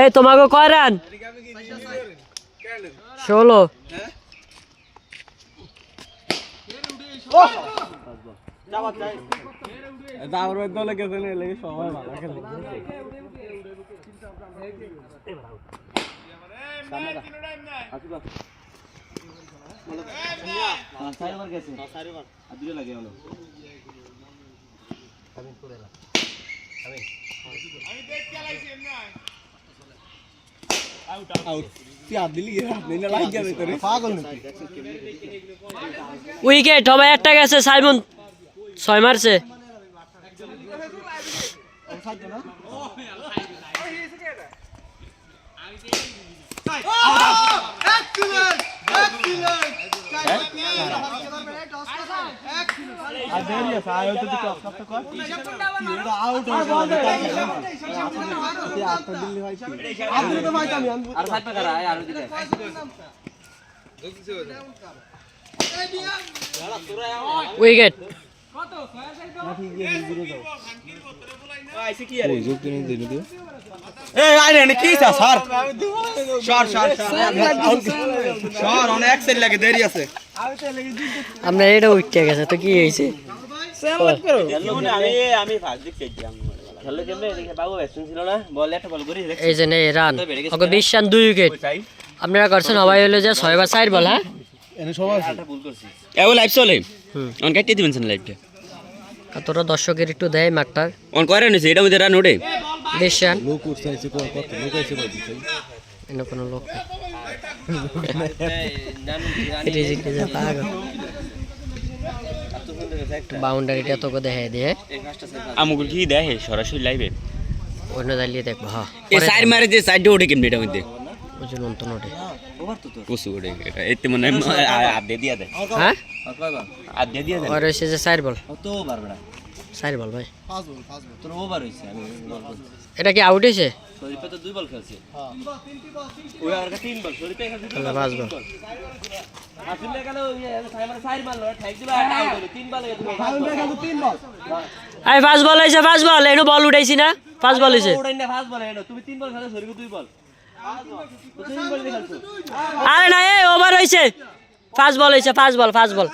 এই তোমাকে কয় রান 16 দলে গেছে সবাই ভালো খেলে উইকেট হবে একটা গেছে সাইমন 6 মারছে উইকেট আমরা এটা উঠতে গেছে তো কি হয়েছে এই যে নেই রান ওকে 20 রান 2 উইকেট আপনারা করছেন সবাই হলো যে 6 বা 4 বল হ্যাঁ লাইভ চলে অন কাটিয়ে দিবেন লাইভটা তোরা দর্শকের একটু দেয় মাঠটার অন করে নিছে এটা মধ্যে রান ওঠে 20 রান লোক উঠছে কত লোক আইছে এনে কোনো লোক বাউন্ডারিটা তোকে দেখাই দিয়ে আমগুল কি দেখে সরাসরি লাইভে অন্য দাঁড়িয়ে দেখবো হ্যাঁ এই সাইড মারে যে সাইডে ওঠে কেমনে এটা মধ্যে ওজন অন্তন ওঠে পশু ওঠে এটা এতে মনে আদ দিয়ে দিয়া দেয় হ্যাঁ আদ দিয়ে দিয়া দেয় আর হইছে যে 4 বল তো বারবার 4 বল ভাই 5 বল তোর ওভার হইছে আমি এটা কি আউট হইছে শরীফে তো 2 বল খেলছে হ্যাঁ ওই আর 3 বল শরীফে খেলছে 5 বল আসলে গেল সাইবার সাইড মারলো ঠেক দিল আউট হলো 3 বল গেছে 3 বল এই 5 বল হইছে 5 বল এনো বল উঠাইছি না 5 বল হইছে ওড়াই না 5 বল এনো তুমি 3 বল খেলছো শরীফে 2 বল 3 বল খেলছো আরে না এই ওভার হইছে 5 বল হইছে 5 বল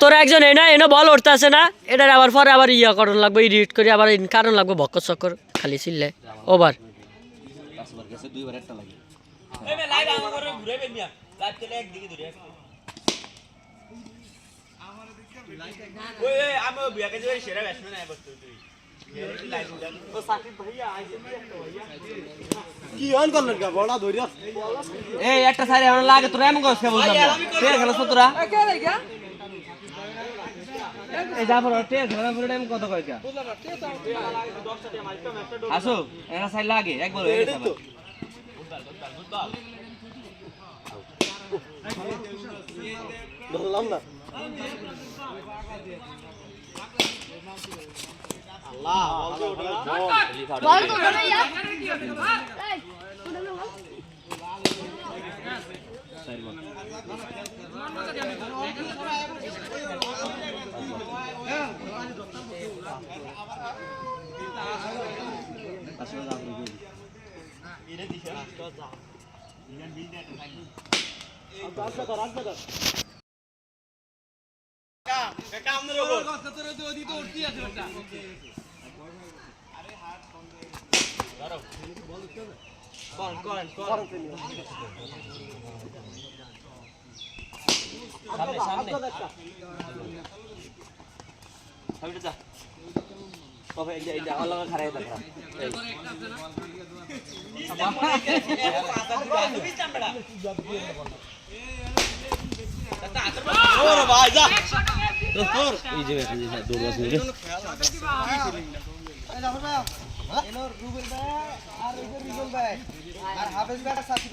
তোরা একজন এনো বল উঠতেছে না এটা আবার পরে আবার ইয়া করন লাগবে এডিট করে আবার কারণ লাগবে বক্কর চক্কর খালি ছিললে ওভার কি অন করলেন কা বড়া ধরিয়া এই একটা সাইডে আমরা লাগে তোরা এমন করছ বললাম না টের খেলছ তোরা এই যা বড় টের খেলা পুরো টাইম কত কয় কা আসো একটা সাইড লাগে একবার হয়ে গেছে বললাম না আল্লাহ বল তো না यार काम न रोको তোরে তো ওদি তো উঠতি আছে ওটা আরে হাত বন্ধ ধরো বল করেন সামনে যা কবে এইটা আলাদা খারাই দেখা ওরে ভাই যা এই যে দৌড় আছে রে রুবেল ভাই আর রিজল ভাই আর হাফেজ ভাই সাথী